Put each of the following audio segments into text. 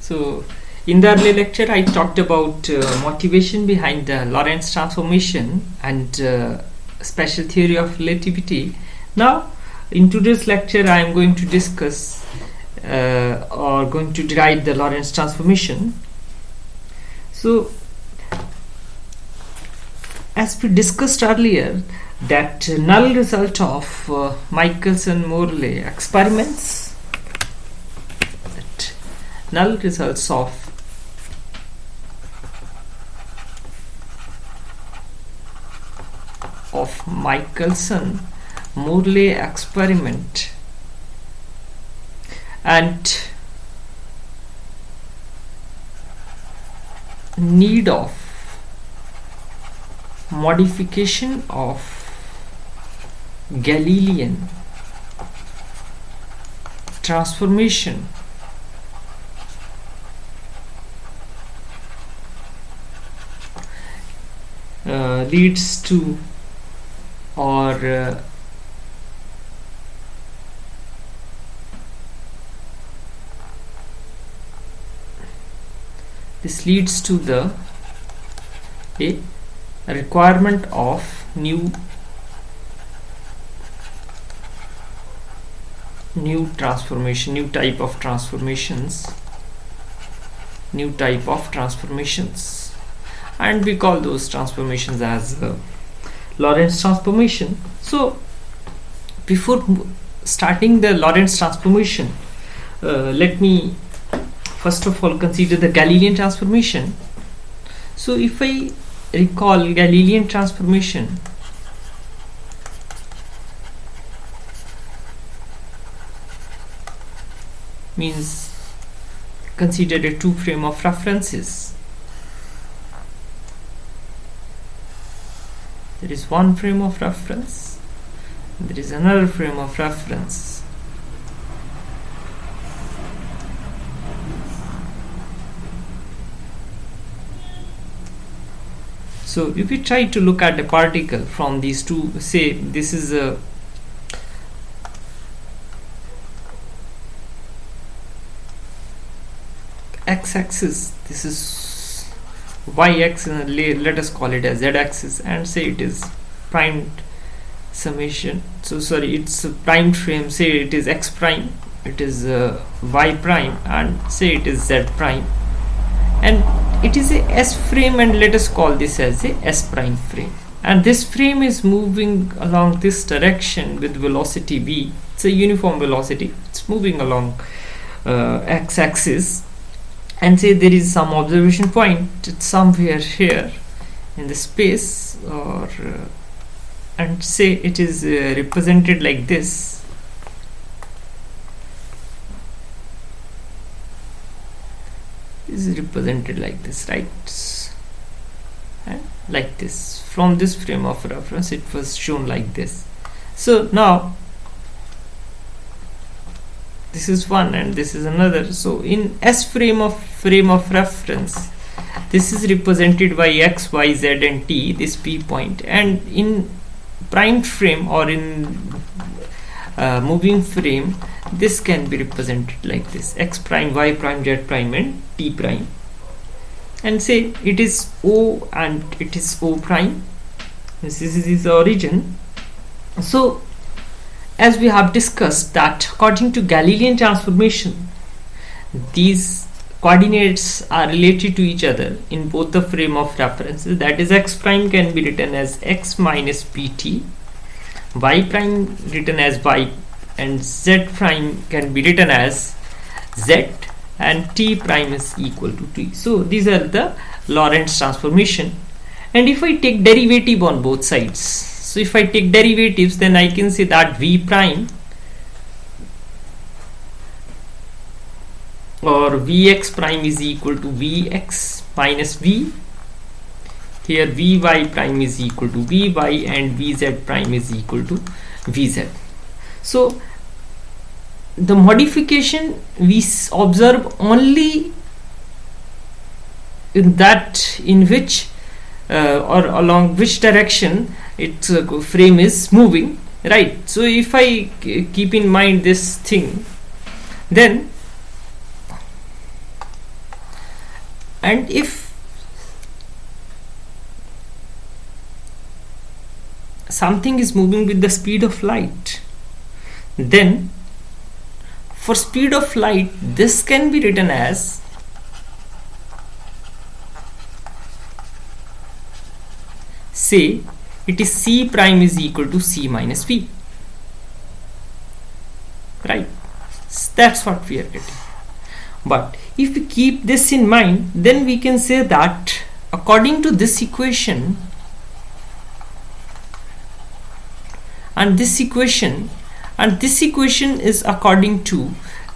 So in the earlier lecture I talked about motivation behind the Lorentz transformation and special theory of relativity. Now in today's lecture I am going to discuss or going to derive the Lorentz transformation. So as we discussed earlier, that null result of Michelson-Morley experiments, that null results of Michelson-Morley experiment and need of modification of Galilean transformation leads to, or this leads to the a requirement of new transformation, new type of transformations, and we call those transformations as Lorentz transformation. So before starting the Lorentz transformation, let me first of all consider the Galilean transformation. So if I recall Galilean transformation, means consider a two frame of references. There is one frame of reference, there is another frame of reference. So if we try to look at a particle from these two, say this is a x-axis, this is y-axis, and let us call it as z-axis, and say it is primed summation. So sorry, it's a primed frame, say it is x prime, it is y prime, and say it is z prime, and it is a s frame, and let us call this as a s prime frame, and this frame is moving along this direction with velocity v. It's a uniform velocity, it's moving along x-axis, and say there is some observation point, it's somewhere here in the space, or and say it is represented like this. Is represented like this, right? And like this. From this frame of reference it was shown like this. So now this is one and this is another. So in S frame of reference, this is represented by x, y, z and t, this p point, and in primed frame or in moving frame, this can be represented like this: x prime, y prime, z prime and t prime, and say it is O and it is O prime. This is the origin. So as we have discussed that according to Galilean transformation, these coordinates are related to each other in both the frame of references. That is, x prime can be written as x minus pt, y prime written as y, and z prime can be written as z, and t prime is equal to t. So these are the Lorentz transformation. And if I take derivative on both sides, so if I take derivatives, then I can say that v prime or vx prime is equal to vx minus v. Here vy prime is equal to vy and vz prime is equal to vz. So the modification we observe only in that in which or along which direction its frame is moving, right? So if I keep in mind this thing, then And if something is moving with the speed of light, then for speed of light this can be written as say it is C prime is equal to C minus V, right? That's what we are getting. But if we keep this in mind, then we can say that according to this equation and this equation is according to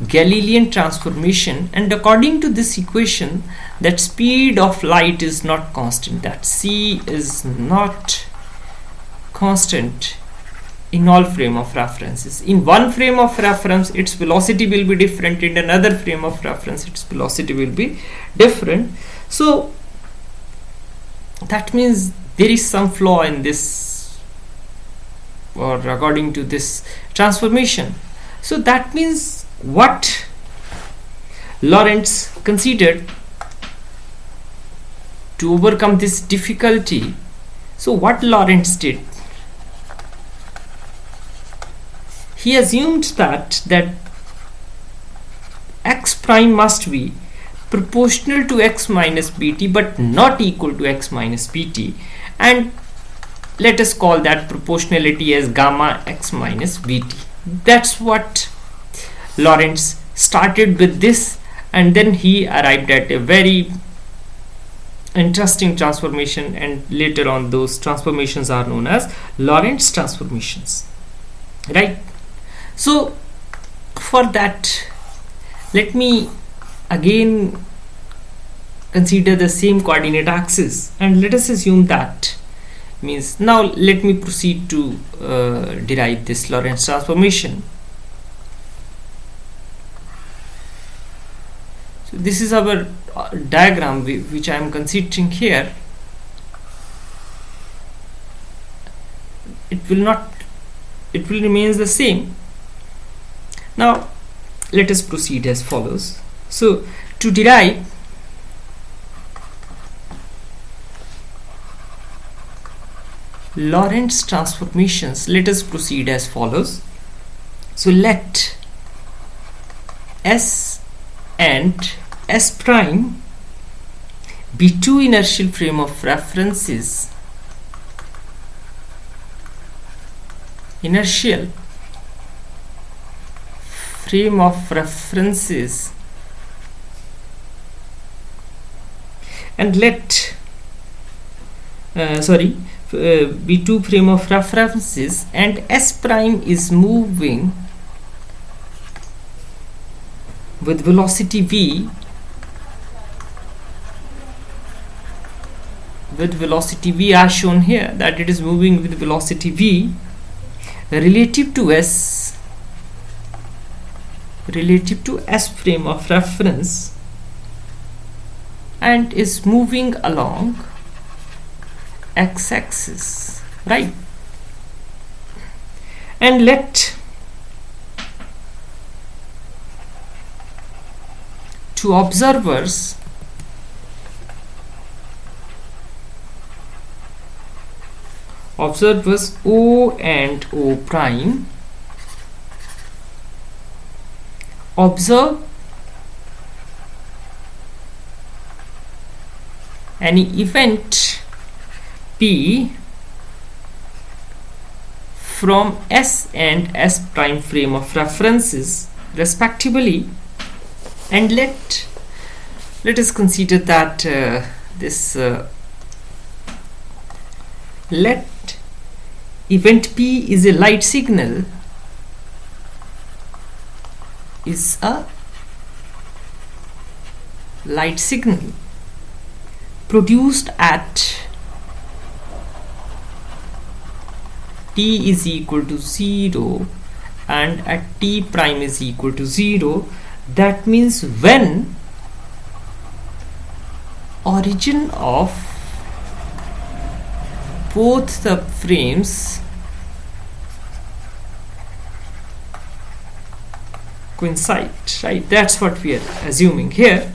Galilean transformation, and according to this equation that speed of light is not constant, that C is not constant in all frame of references. In one frame of reference its velocity will be different, in another frame of reference its velocity will be different. So that means there is some flaw in this, or according to this transformation. So that means what Lorentz considered to overcome this difficulty. So what Lorentz did, he assumed that x prime must be proportional to x minus bt but not equal to x minus bt, and let us call that proportionality as gamma x minus bt. That's what Lorentz started with this, and then he arrived at a very interesting transformation, and later on those transformations are known as Lorentz transformations, right? So for that, let me again consider the same coordinate axis, and let us assume that means, now let me proceed to derive this Lorentz transformation. So this is our diagram which I am considering here. It will remain the same. Now let us proceed as follows. So to derive Lorentz transformations, let us proceed as follows. So let S and S prime be two inertial frame of references, inertial frame of references, and let be two frame of references, and S prime is moving with velocity v, as shown here, that it is moving with velocity v relative to S frame of reference, and is moving along x-axis, right? And let two observers O and O prime observe any event P from S and S prime frame of references respectively, and let us consider that let event P is a light signal, produced at t is equal to 0 and at t prime is equal to 0. That means when origin of both the frames coincide, right? That's what we are assuming here.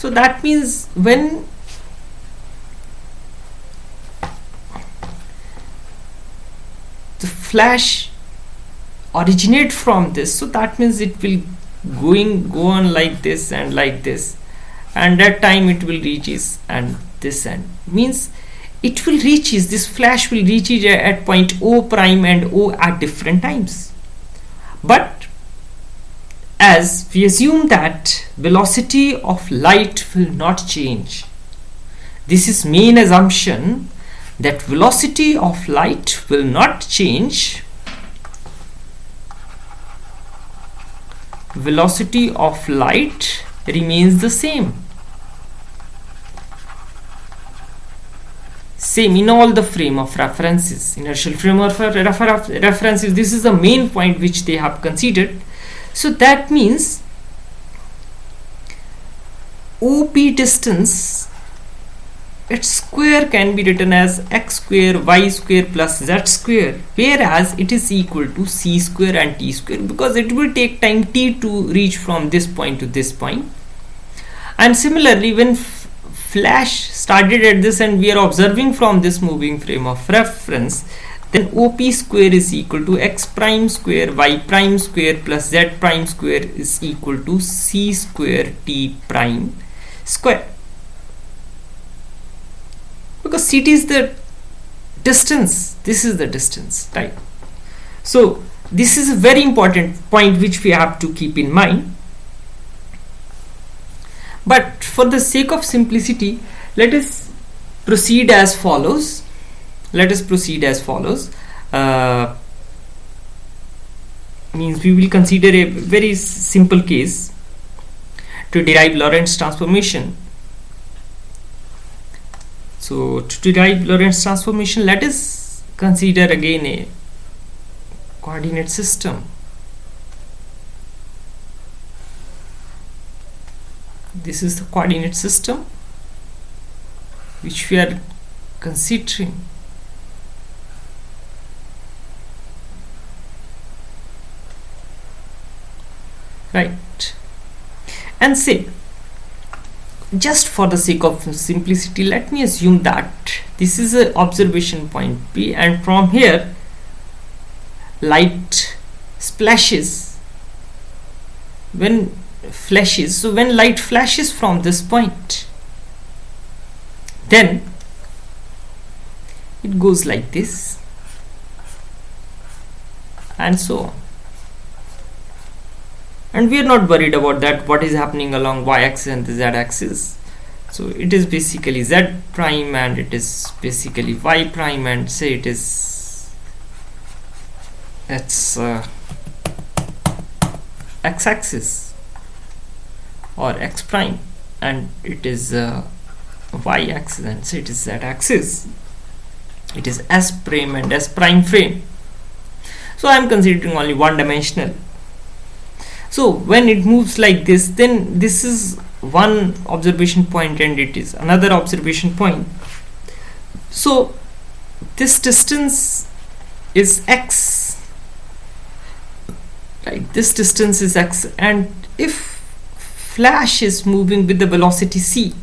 So that means when the flash originate from this, so that means it will go on like this, and that time it will reaches, and this end means it will reaches, this flash will reach it at point O prime and O at different times. But as we assume that velocity of light will not change, this is main assumption, that velocity of light will not change, velocity of light remains the same in all the frame of references, inertial frame of references. This is the main point which they have considered. So that means OP distance, its square can be written as x square y square plus z square, whereas it is equal to c square and t square, because it will take time t to reach from this point to this point. And similarly, when flash started at this and we are observing from this moving frame of reference, then OP square is equal to x prime square y prime square plus z prime square is equal to c square t prime square, because ct is the distance, this is the distance, right? So this is a very important point which we have to keep in mind. But for the sake of simplicity, let us proceed as follows. Means we will consider a very simple case to derive Lorentz transformation. So to derive Lorentz transformation, let us consider again a coordinate system. This is the coordinate system which we are considering. Right, and say, just for the sake of simplicity, let me assume that this is an observation point P, and from here light splashes when flashes. So when light flashes from this point, then it goes like this, and so on. And we are not worried about that, what is happening along y-axis and the z-axis. So it is basically z prime and it is basically y prime, and say it is x-axis or x prime, and it is y-axis, and say it is z-axis. It is s prime and s prime frame. So I am considering only one dimensional. So when it moves like this, then this is one observation point and it is another observation point. So this distance is x, right? This distance is x, and if flash is moving with the velocity c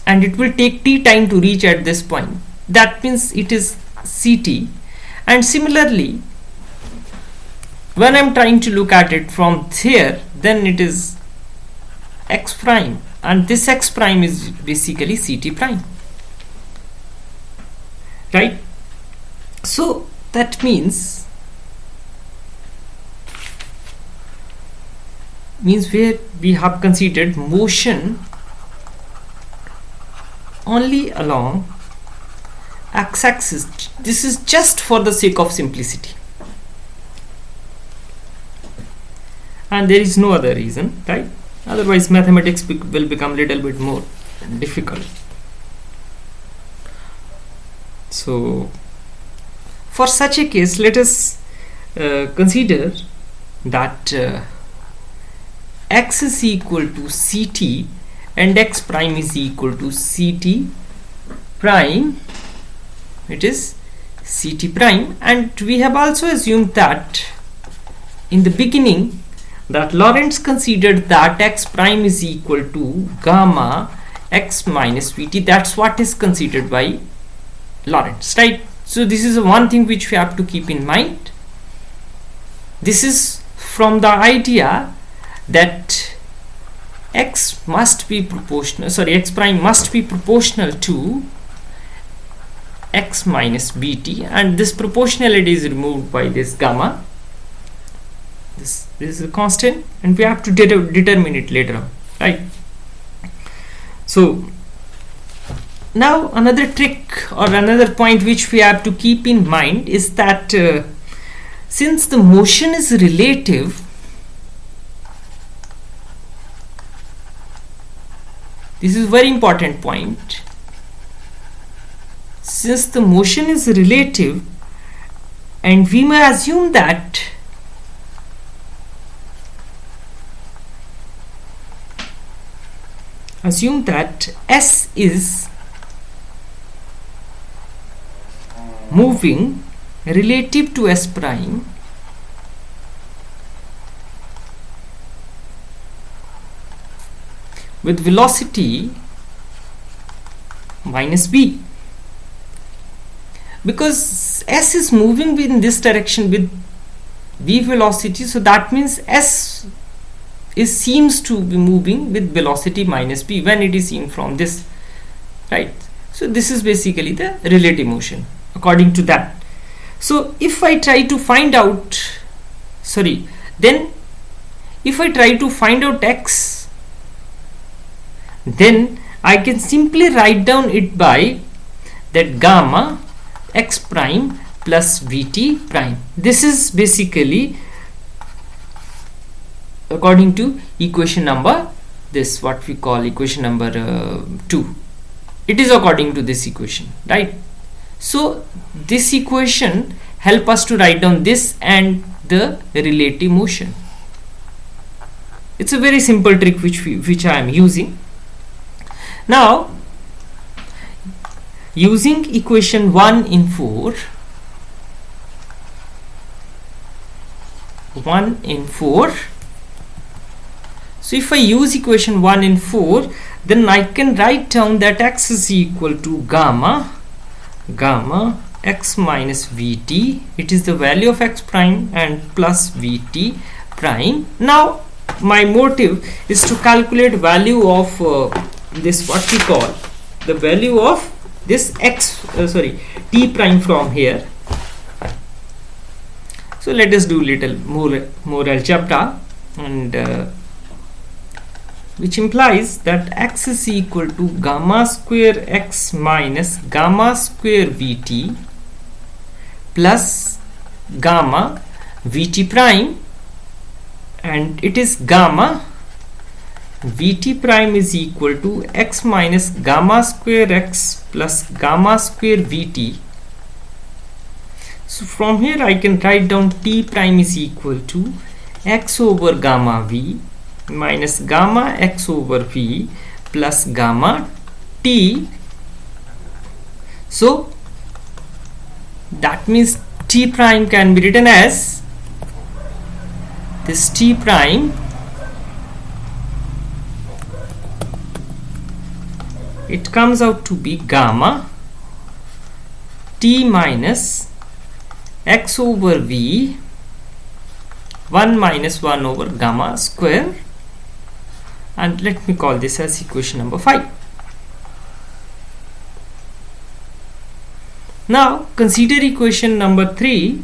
and it will take t time to reach at this point, that means it is ct. And similarly, when I'm trying to look at it from here, then it is x prime, and this x prime is basically ct prime, right? So that means where we have considered motion only along x-axis. This is just for the sake of simplicity, and there is no other reason, right? Otherwise mathematics will become a little bit more difficult. So for such a case, let us consider that x is equal to ct and x prime is equal to ct prime. It is ct prime, and we have also assumed that in the beginning that Lorentz considered that x prime is equal to gamma x minus vt. That's what is considered by Lorentz, right? So this is one thing which we have to keep in mind. This is from the idea that x must be proportional, x prime must be proportional to x minus bt, and this proportionality is removed by this gamma. This is a constant, and we have to determine it later on, right? So now another trick or another point which we have to keep in mind is that since the motion is relative, this is a very important point. Since the motion is relative, and we may assume that S is moving relative to S prime with velocity minus b, because S is moving in this direction with v velocity, so that means S seems to be moving with velocity minus b when it is seen from this, right? So this is basically the relative motion according to that. So if I try to find out x, then I can simply write down it by that gamma x prime plus vt prime. This is basically according to equation number, this what we call equation number 2. It is according to this equation, right? So this equation help us to write down this and the relative motion. It's a very simple trick which I am using. Now using equation 1 in 4, so if I use equation 1 in 4, then I can write down that x is equal to gamma x minus vt. It is the value of x prime and plus vt prime. Now my motive is to calculate value of this, what we call the value of this t prime from here. So let us do little more algebra, and which implies that x is equal to gamma square x minus gamma square vt plus gamma vt prime, and it is gamma vt prime is equal to x minus gamma square x plus gamma square vt. So from here I can write down t prime is equal to x over gamma v minus gamma x over v plus gamma t. So that means t prime can be written as this t prime, it comes out to be gamma t minus x over v 1 minus 1 over gamma square, and let me call this as equation number 5. Now consider equation number 3.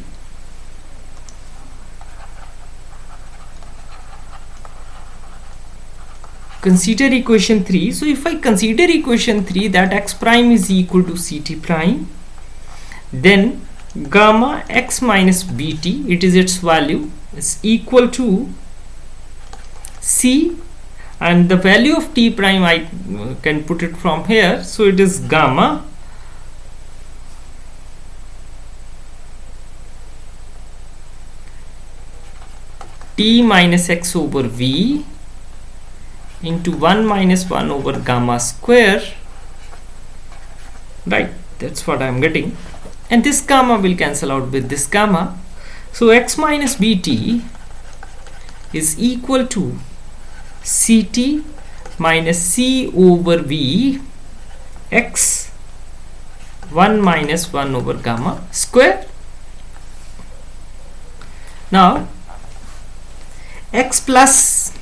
Consider equation 3. So if I consider equation 3, that x prime is equal to ct prime, then gamma x minus bt, it is its value, is equal to c, and the value of t prime I can put it from here. So it is gamma t minus x over v into 1 minus 1 over gamma square, right? That's what I am getting, and this gamma will cancel out with this gamma. So x minus bt is equal to ct minus c over v x 1 minus 1 over gamma square. Now x plus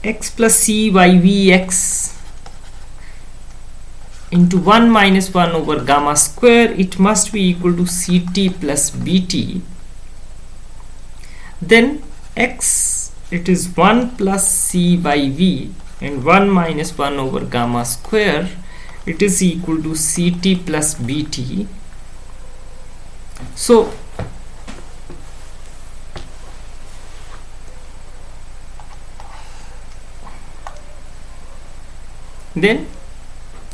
c y v x into 1 minus 1 over gamma square, it must be equal to ct plus bt. Then x, it is 1 plus c by v and 1 minus 1 over gamma square, it is equal to ct plus bt. So then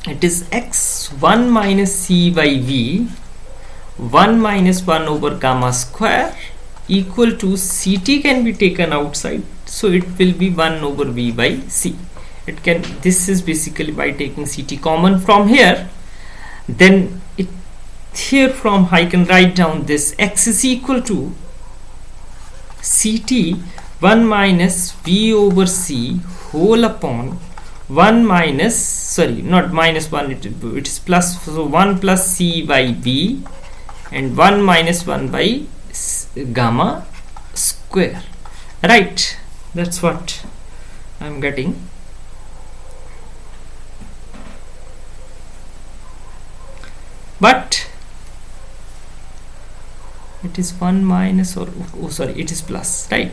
it is x 1 minus c by v 1 minus 1 over gamma square equal to ct can be taken outside, so it will be 1 over v by c. It can, this is basically by taking ct common from here. Then it here from I can write down this x is equal to ct 1 minus v over c whole upon 1 minus, sorry, not minus 1, it is plus, so 1 plus c by v and 1 minus 1 by gamma square, right? That's what I'm getting. But it is 1 minus, or oh sorry, it is plus, right?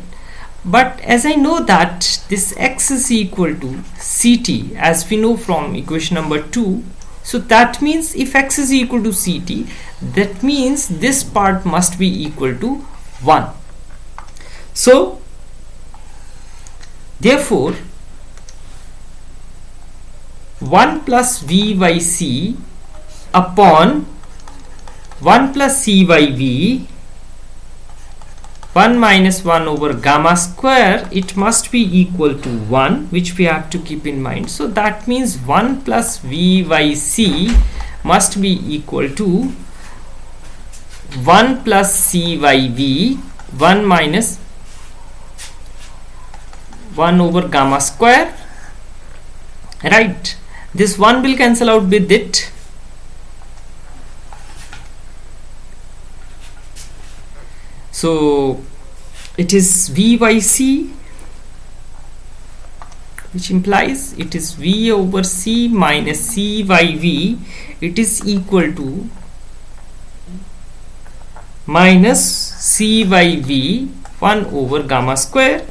But as I know that this x is equal to ct, as we know from equation number 2, so that means if x is equal to ct, that means this part must be equal to 1. So therefore 1 plus v by c upon 1 plus c by v 1 minus 1 over gamma square, it must be equal to 1, which we have to keep in mind. So that means 1 plus v by c must be equal to 1 plus c by v 1 minus 1 over gamma square, right? This 1 will cancel out with it. So it is v by c, which implies it is v over c minus c by v, it is equal to minus c by v 1 over gamma square.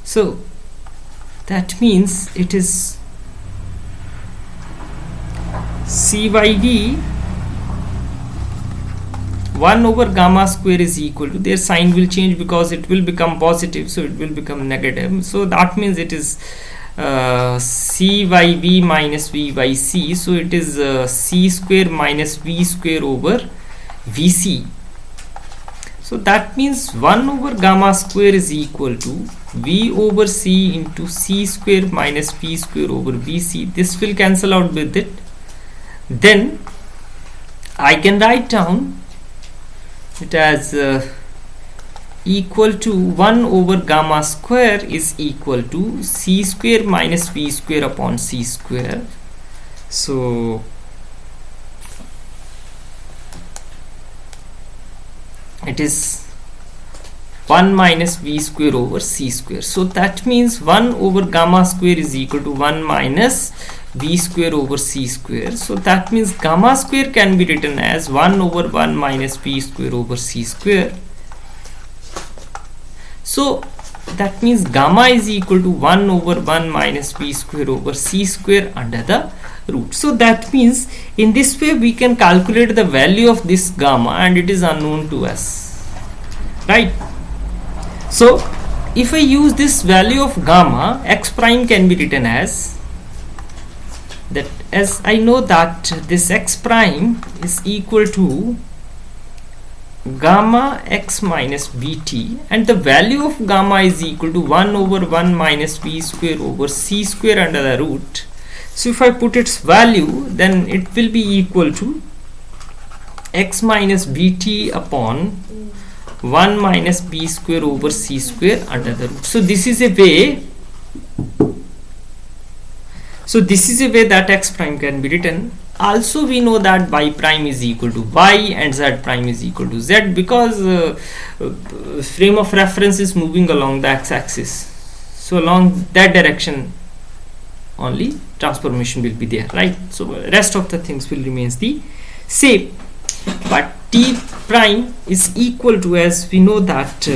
So that means it is c by v 1 over gamma square is equal to, their sign will change because it will become positive, so it will become negative. So that means it is c by v minus v by c, so it is c square minus v square over vc. So that means 1 over gamma square is equal to v over c into c square minus v square over vc. This will cancel out with it. Then I can write down it as equal to 1 over gamma square is equal to c square minus v square upon c square. So it is 1 minus v square over c square. So that means 1 over gamma square is equal to 1 minus v square over c square. So that means gamma square can be written as 1 over 1 minus v square over c square. So that means gamma is equal to 1 over 1 minus v square over c square under the root. So that means in this way we can calculate the value of this gamma, and it is unknown to us, right? So if I use this value of gamma, x prime can be written as that, as I know that this x prime is equal to gamma x minus bt, and the value of gamma is equal to 1 over 1 minus v square over c square under the root. So if I put its value, then it will be equal to x minus bt upon 1 minus b square over c square under the root. So this is a way. So this is a way that x prime can be written. Also we know that y prime is equal to y and z prime is equal to z, because frame of reference is moving along the x-axis. So along that direction only transformation will be there, right? So rest of the things will remains the same. But t prime is equal to, as we know that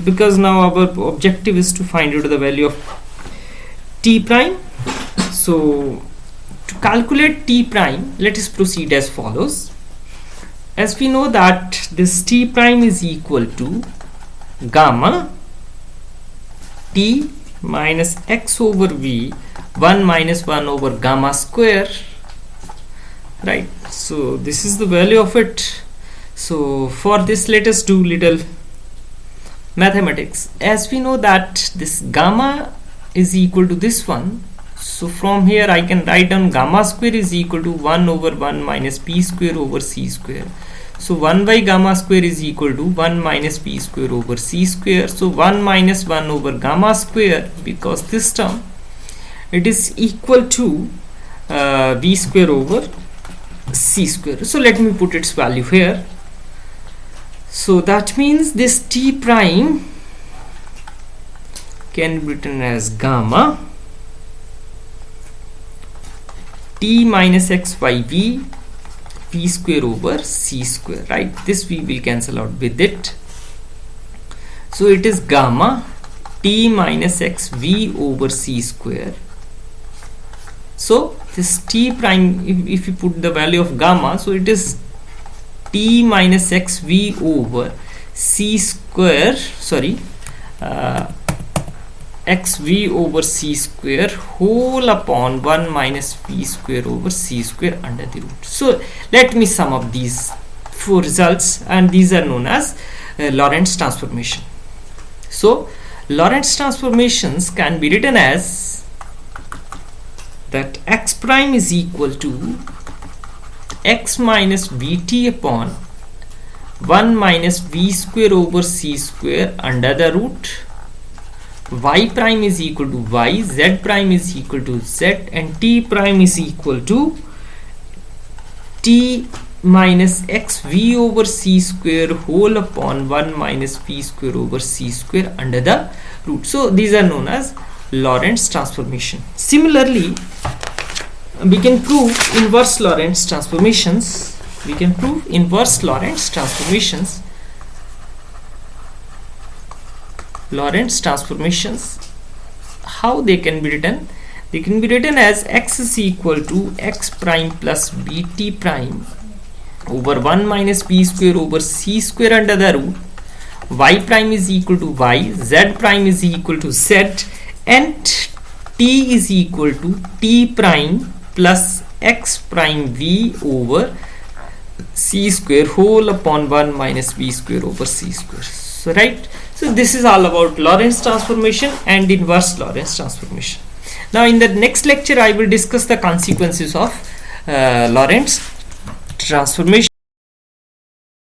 because now our objective is to find out the value of t prime. So to calculate t prime, let us proceed as follows. As we know that this t prime is equal to gamma t minus x over v 1 minus 1 over gamma square, right? So this is the value of it. So for this, let us do little mathematics. As we know that this gamma is equal to this one, so from here I can write down gamma square is equal to 1 over 1 minus p square over c square. So 1 by gamma square is equal to 1 minus p square over c square. So 1 minus 1 over gamma square, because this term it is equal to v square over c square. So let me put its value here. So that means this t prime can be written as gamma t minus x by v square over c square, right? This v will cancel out with it. So it is gamma t minus x v over c square. So this t prime, if you put the value of gamma, so it is t minus x v over c square, sorry, x v over c square whole upon 1 minus v square over c square under the root. So let me sum up these four results, and these are known as Lorentz transformation. So Lorentz transformations can be written as that x prime is equal to x minus vt upon 1 minus v square over c square under the root, y prime is equal to y, z prime is equal to z, and t prime is equal to t minus x v over c square whole upon 1 minus v square over c square under the root. So these are known as Lorentz transformation. Similarly, we can prove inverse Lorentz transformations. We can prove inverse Lorentz transformations. Lorentz transformations, how they can be written? They can be written as x is equal to x prime plus bt prime over 1 minus b square over c square under the root, y prime is equal to y, z prime is equal to z, and t is equal to t prime plus x prime v over c square whole upon 1 minus v square over c square. So right, so this is all about Lorentz transformation and inverse Lorentz transformation. Now in the next lecture I will discuss the consequences of Lorentz transformation.